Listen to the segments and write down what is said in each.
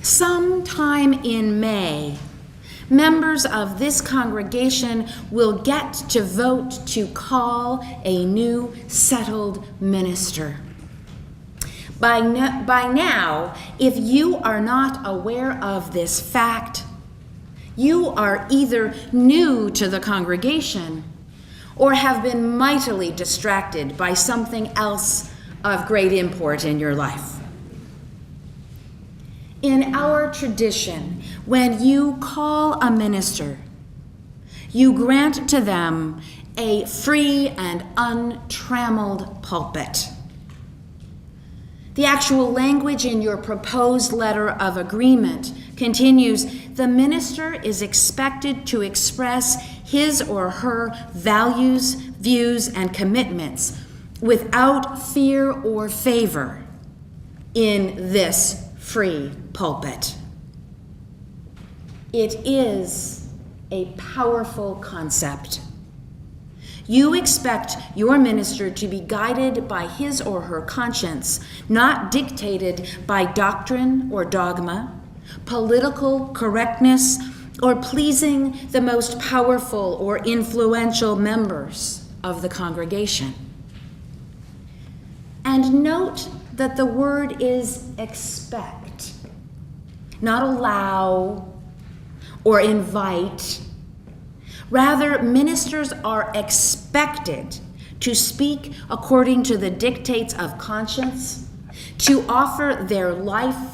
Sometime in May, members of this congregation will get to vote to call a new settled minister. By now, if you are not aware of this fact, you are either new to the congregation or have been mightily distracted by something else of great import in your life. In our tradition, when you call a minister, you grant to them a free and untrammeled pulpit. The actual language in your proposed letter of agreement continues, the minister is expected to express his or her values, views, and commitments without fear or favor in this free pulpit. It is a powerful concept. You expect your minister to be guided by his or her conscience, not dictated by doctrine or dogma, political correctness, or pleasing the most powerful or influential members of the congregation. And note that the word is expect, not allow or invite. Rather, ministers are expected to speak according to the dictates of conscience, to offer their life,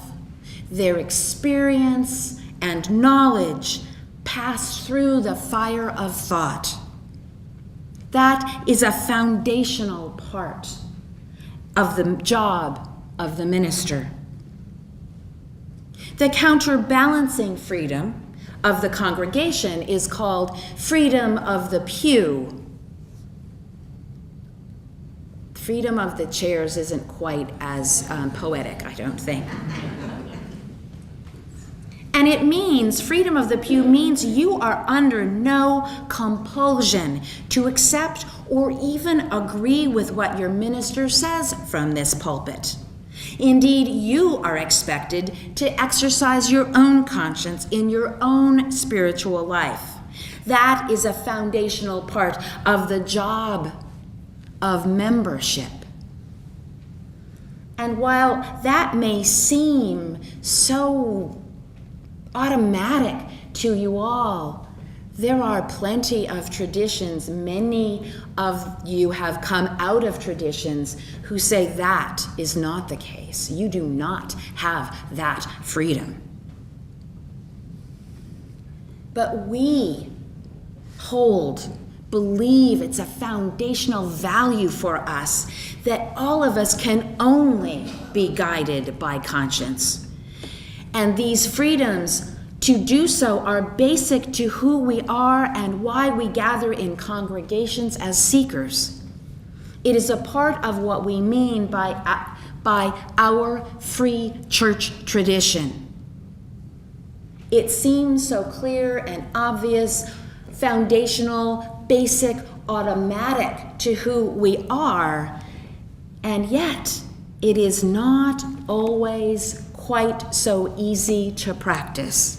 their experience, and knowledge passed through the fire of thought. That is a foundational part of the job of the minister. The counterbalancing freedom of the congregation is called freedom of the pew. Freedom of the chairs isn't quite as poetic, I don't think. And it means, freedom of the pew means you are under no compulsion to accept or even agree with what your minister says from this pulpit. Indeed, you are expected to exercise your own conscience in your own spiritual life. That is a foundational part of the job of membership. And while that may seem so automatic to you all, there are plenty of traditions. Many of you have come out of traditions who say that is not the case. You do not have that freedom. But we believe it's a foundational value for us that all of us can only be guided by conscience. And these freedoms to do so are basic to who we are and why we gather in congregations as seekers. It is a part of what we mean by our free church tradition. It seems so clear and obvious, foundational, basic, automatic to who we are, and yet it is not always quite so easy to practice.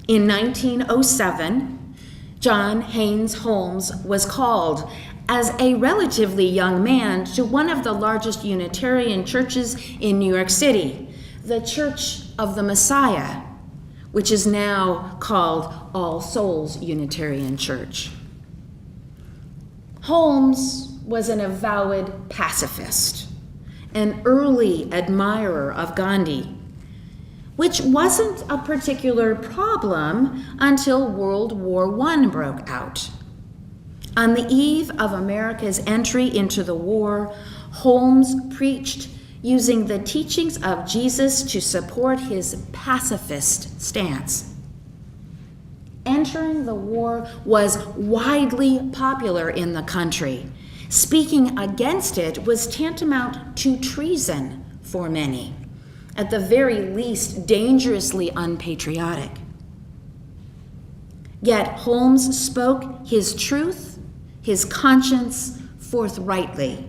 In 1907, John Haynes Holmes was called as a relatively young man to one of the largest Unitarian churches in New York City, the Church of the Messiah, which is now called All Souls Unitarian Church. Holmes was an avowed pacifist, an early admirer of Gandhi, which wasn't a particular problem until World War I broke out. On the eve of America's entry into the war, Holmes preached using the teachings of Jesus to support his pacifist stance. Entering the war was widely popular in the country. Speaking against it was tantamount to treason for many, at the very least dangerously unpatriotic. Yet Holmes spoke his truth, his conscience, forthrightly.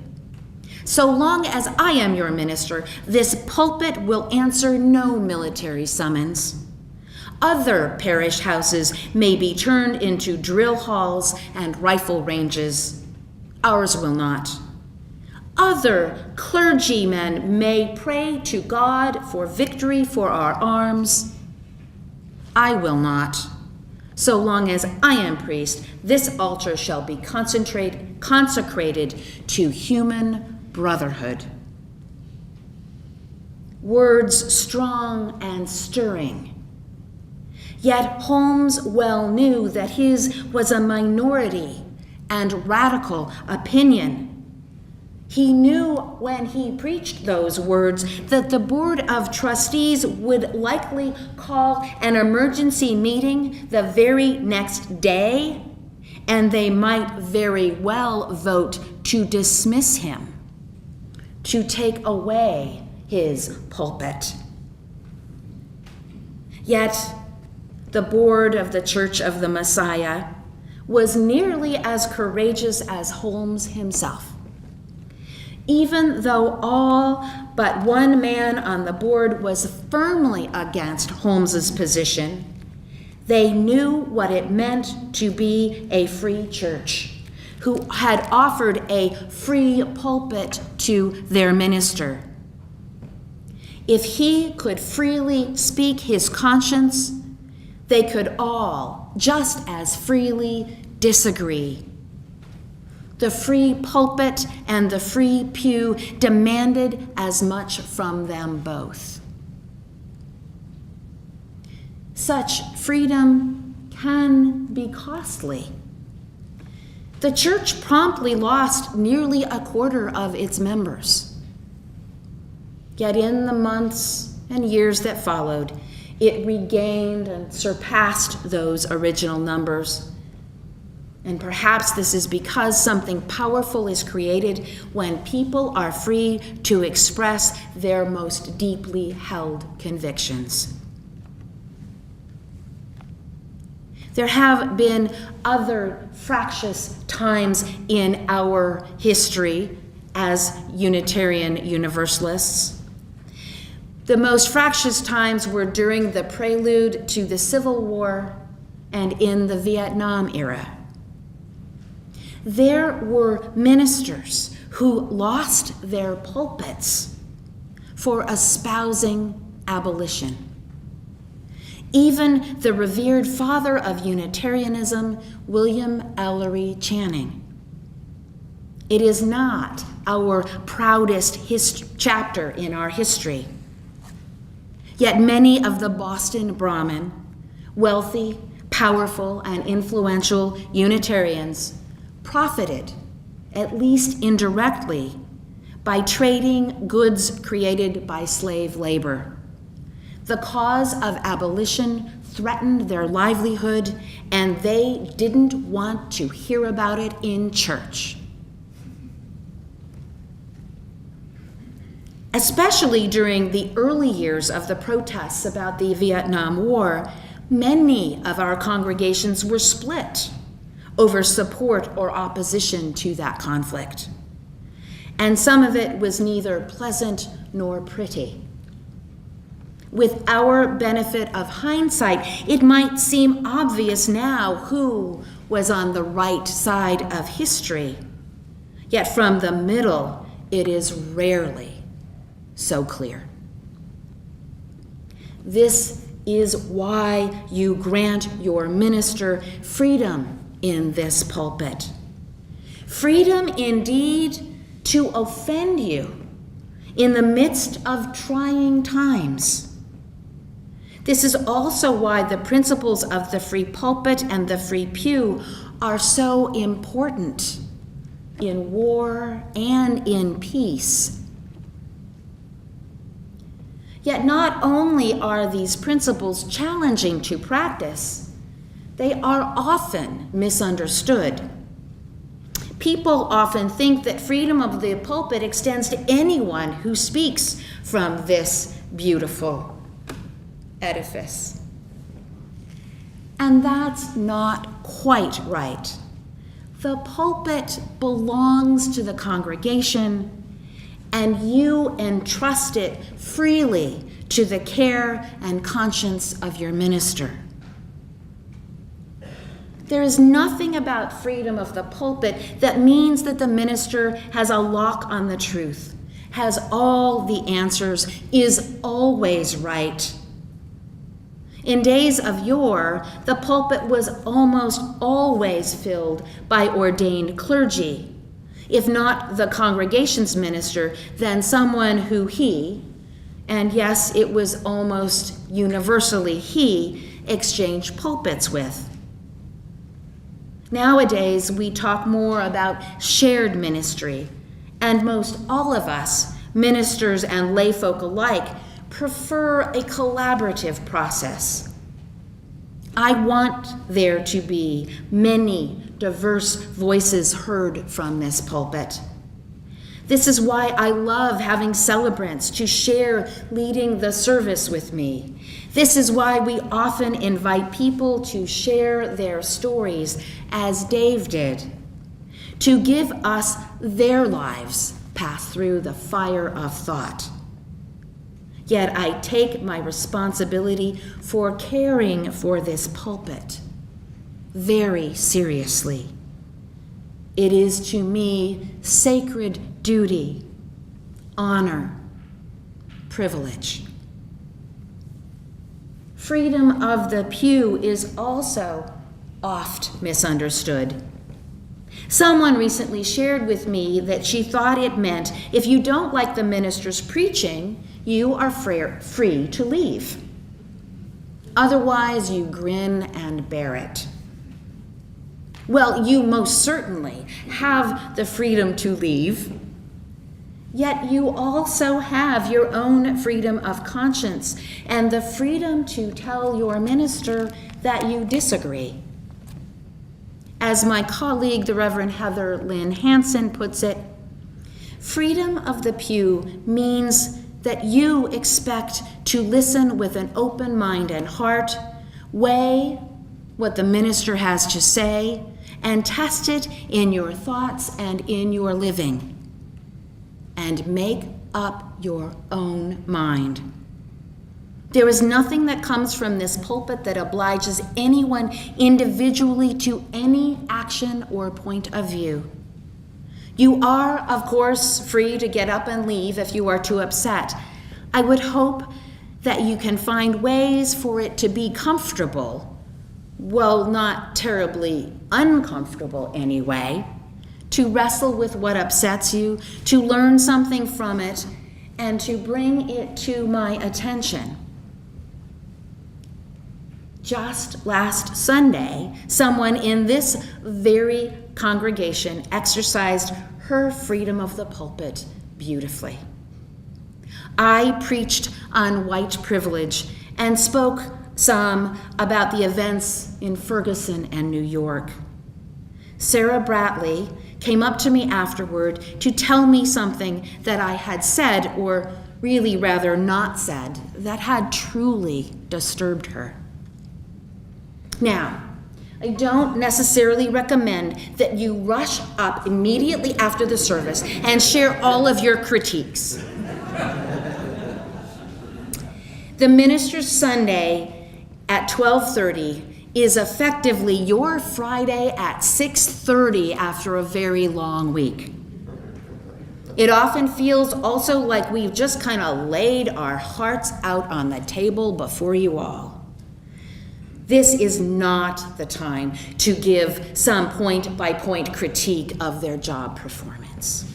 So long as I am your minister, this pulpit will answer no military summons. Other parish houses may be turned into drill halls and rifle ranges. Ours will not. Other clergymen may pray to God for victory for our arms. I will not. So long as I am priest, this altar shall be consecrated to human brotherhood. Words strong and stirring. Yet Holmes well knew that his was a minority and radical opinion. He knew when he preached those words that the Board of Trustees would likely call an emergency meeting the very next day, and they might very well vote to dismiss him, to take away his pulpit. Yet, the board of the Church of the Messiah was nearly as courageous as Holmes himself. Even though all but one man on the board was firmly against Holmes's position, they knew what it meant to be a free church, who had offered a free pulpit to their minister. If he could freely speak his conscience, they could all just as freely disagree. The free pulpit and the free pew demanded as much from them both. Such freedom can be costly. The church promptly lost nearly a quarter of its members. Yet in the months and years that followed, it regained and surpassed those original numbers. And perhaps this is because something powerful is created when people are free to express their most deeply held convictions. There have been other fractious times in our history as Unitarian Universalists. The most fractious times were during the prelude to the Civil War and in the Vietnam era. There were ministers who lost their pulpits for espousing abolition. Even the revered father of Unitarianism, William Ellery Channing. It is not our proudest chapter in our history. Yet many of the Boston Brahmin, wealthy, powerful, and influential Unitarians profited, at least indirectly, by trading goods created by slave labor. The cause of abolition threatened their livelihood, and they didn't want to hear about it in church. Especially during the early years of the protests about the Vietnam War, many of our congregations were split over support or opposition to that conflict. And some of it was neither pleasant nor pretty. With our benefit of hindsight, it might seem obvious now who was on the right side of history. Yet from the middle, it is rarely so clear. This is why you grant your minister freedom in this pulpit. Freedom indeed to offend you in the midst of trying times. This is also why the principles of the free pulpit and the free pew are so important in war and in peace. Yet not only are these principles challenging to practice, they are often misunderstood. People often think that freedom of the pulpit extends to anyone who speaks from this beautiful edifice. And that's not quite right. The pulpit belongs to the congregation, and you entrust it freely to the care and conscience of your minister. There is nothing about freedom of the pulpit that means that the minister has a lock on the truth, has all the answers, is always right. In days of yore, the pulpit was almost always filled by ordained clergy. If not the congregation's minister, then someone who and yes, it was almost universally exchanged pulpits with. Nowadays, we talk more about shared ministry, and most all of us, ministers and layfolk alike, prefer a collaborative process. I want there to be many diverse voices heard from this pulpit. This is why I love having celebrants to share leading the service with me. This is why we often invite people to share their stories, as Dave did, to give us their lives passed through the fire of thought. Yet I take my responsibility for caring for this pulpit very seriously. It is to me sacred duty, honor, privilege. Freedom of the pew is also oft misunderstood. Someone recently shared with me that she thought it meant if you don't like the minister's preaching, you are free to leave. Otherwise, you grin and bear it. Well, you most certainly have the freedom to leave, yet you also have your own freedom of conscience and the freedom to tell your minister that you disagree. As my colleague, the Reverend Heather Lynn Hansen, puts it, freedom of the pew means that you expect to listen with an open mind and heart, weigh what the minister has to say, and test it in your thoughts and in your living, and make up your own mind. There is nothing that comes from this pulpit that obliges anyone individually to any action or point of view. You are, of course, free to get up and leave if you are too upset. I would hope that you can find ways for it to be comfortable, well, not terribly uncomfortable anyway, to wrestle with what upsets you, to learn something from it, and to bring it to my attention. Just last Sunday, someone in this very congregation exercised her freedom of the pulpit beautifully. I preached on white privilege and spoke some about the events in Ferguson and New York. Sarah Bratley came up to me afterward to tell me something that I had said, or really rather not said, that had truly disturbed her. Now, I don't necessarily recommend that you rush up immediately after the service and share all of your critiques. The minister's Sunday at 12:30 is effectively your Friday at 6:30 after a very long week. It often feels also like we've just kind of laid our hearts out on the table before you all. This is not the time to give some point-by-point critique of their job performance.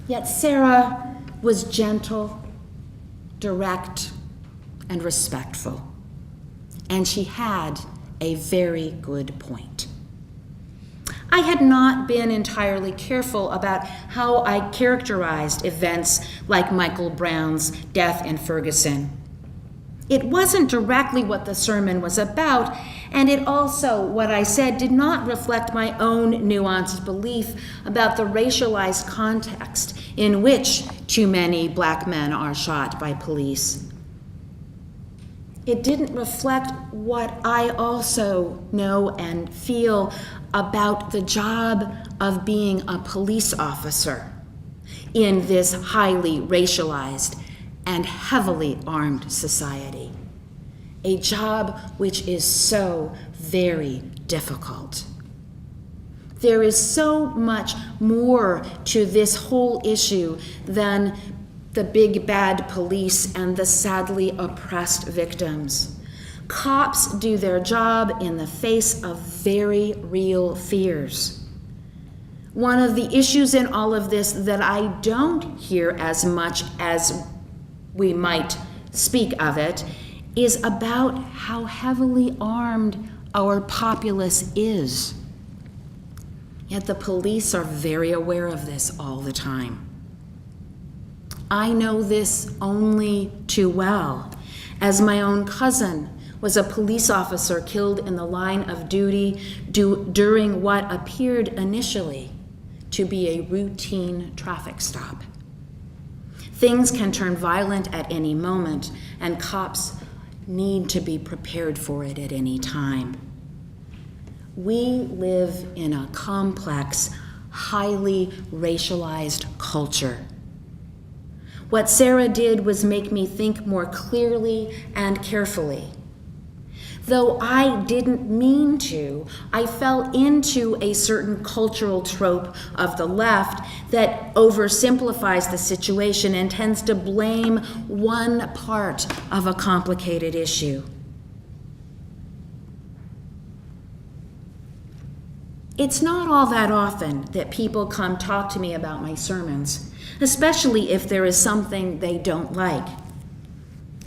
Yet Sarah was gentle, direct, and respectful, and she had a very good point. I had not been entirely careful about how I characterized events like Michael Brown's death in Ferguson. It wasn't directly what the sermon was about, and it also, what I said, did not reflect my own nuanced belief about the racialized context in which too many black men are shot by police. It didn't reflect what I also know and feel about the job of being a police officer. in this highly racialized and heavily armed society. A job which is so very difficult. There is so much more to this whole issue than the big bad police and the sadly oppressed victims. Cops do their job in the face of very real fears. One of the issues in all of this that I don't hear as much as we might speak of it is about how heavily armed our populace is. Yet the police are very aware of this all the time. I know this only too well, as my own cousin was a police officer killed in the line of duty during what appeared initially to be a routine traffic stop. Things can turn violent at any moment, and cops need to be prepared for it at any time. We live in a complex, highly racialized culture. What Sarah did was make me think more clearly and carefully. Though I didn't mean to, I fell into a certain cultural trope of the left that oversimplifies the situation and tends to blame one part of a complicated issue. It's not all that often that people come talk to me about my sermons, especially if there is something they don't like.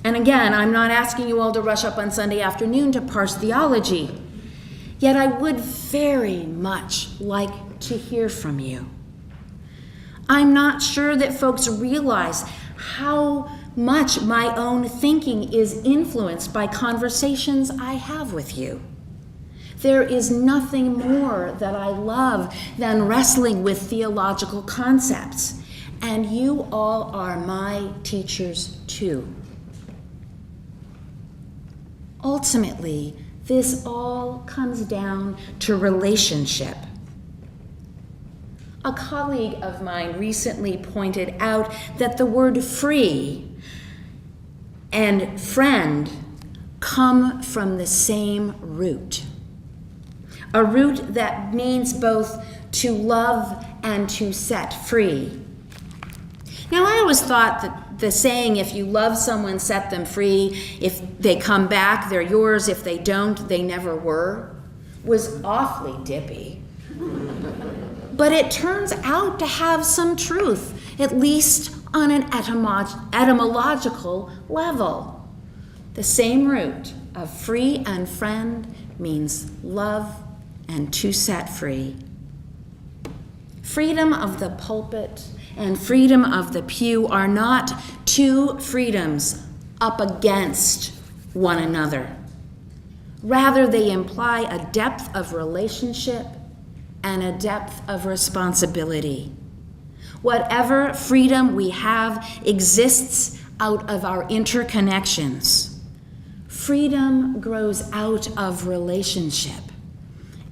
And again, I'm not asking you all to rush up on Sunday afternoon to parse theology, yet I would very much like to hear from you. I'm not sure that folks realize how much my own thinking is influenced by conversations I have with you. There is nothing more that I love than wrestling with theological concepts, and you all are my teachers too. Ultimately, this all comes down to relationship. A colleague of mine recently pointed out that the word free and friend come from the same root. A root that means both to love and to set free. Now, I always thought that the saying, if you love someone, set them free, if they come back, they're yours, if they don't, they never were, was awfully dippy. But it turns out to have some truth, at least on an etymological level. The same root of free and friend means love and to set free. Freedom of the pulpit and freedom of the pew are not two freedoms up against one another. Rather, they imply a depth of relationship and a depth of responsibility. Whatever freedom we have exists out of our interconnections. Freedom grows out of relationship.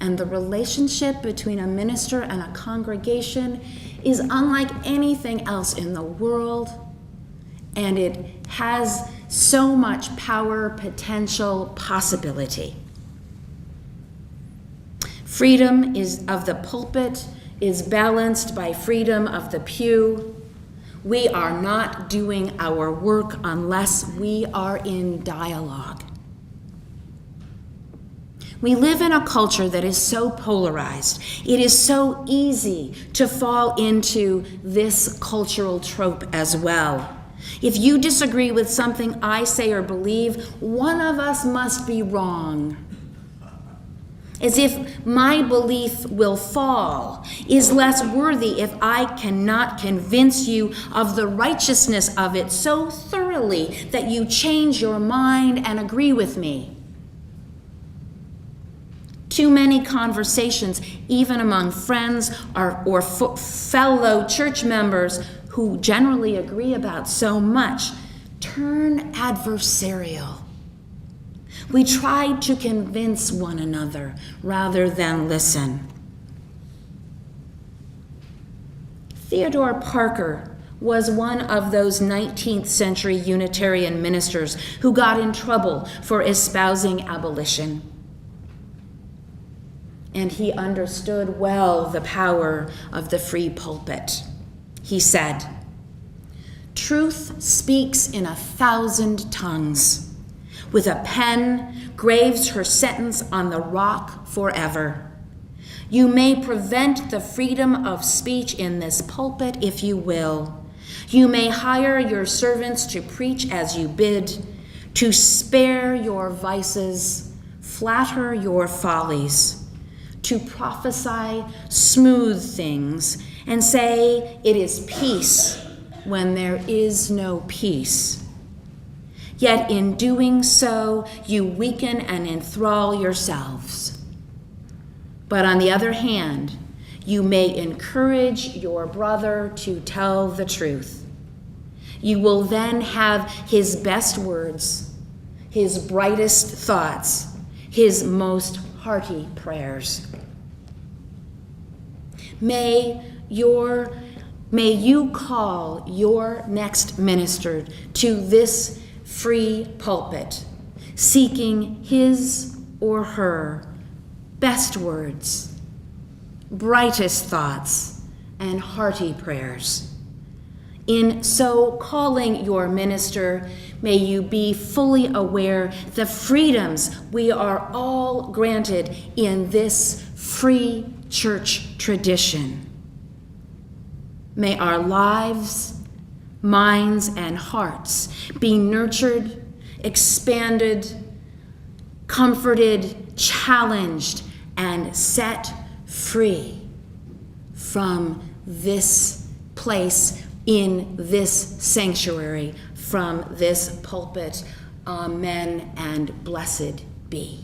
And the relationship between a minister and a congregation is unlike anything else in the world, and it has so much power, potential, possibility. Freedom of the pulpit is balanced by freedom of the pew. We are not doing our work unless we are in dialogue. We live in a culture that is so polarized. It is so easy to fall into this cultural trope as well. If you disagree with something I say or believe, one of us must be wrong. As if my belief will fall, is less worthy if I cannot convince you of the righteousness of it so thoroughly that you change your mind and agree with me. Too many conversations, even among friends or fellow church members who generally agree about so much, turn adversarial. We try to convince one another rather than listen. Theodore Parker was one of those 19th century Unitarian ministers who got in trouble for espousing abolition. And he understood well the power of the free pulpit. He said, "Truth speaks in 1,000 tongues. With a pen, graves her sentence on the rock forever. You may prevent the freedom of speech in this pulpit if you will. You may hire your servants to preach as you bid, to spare your vices, flatter your follies, to prophesy smooth things, and say it is peace when there is no peace. Yet in doing so, you weaken and enthrall yourselves. But on the other hand, you may encourage your brother to tell the truth. You will then have his best words, his brightest thoughts, his most hearty prayers. May you call your next minister to this free pulpit, seeking his or her best words, brightest thoughts, and hearty prayers. In so calling your minister, may you be fully aware the freedoms we are all granted in this free church tradition. May our lives, minds, and hearts be nurtured, expanded, comforted, challenged, and set free from this place in this sanctuary, from this pulpit. Amen and blessed be.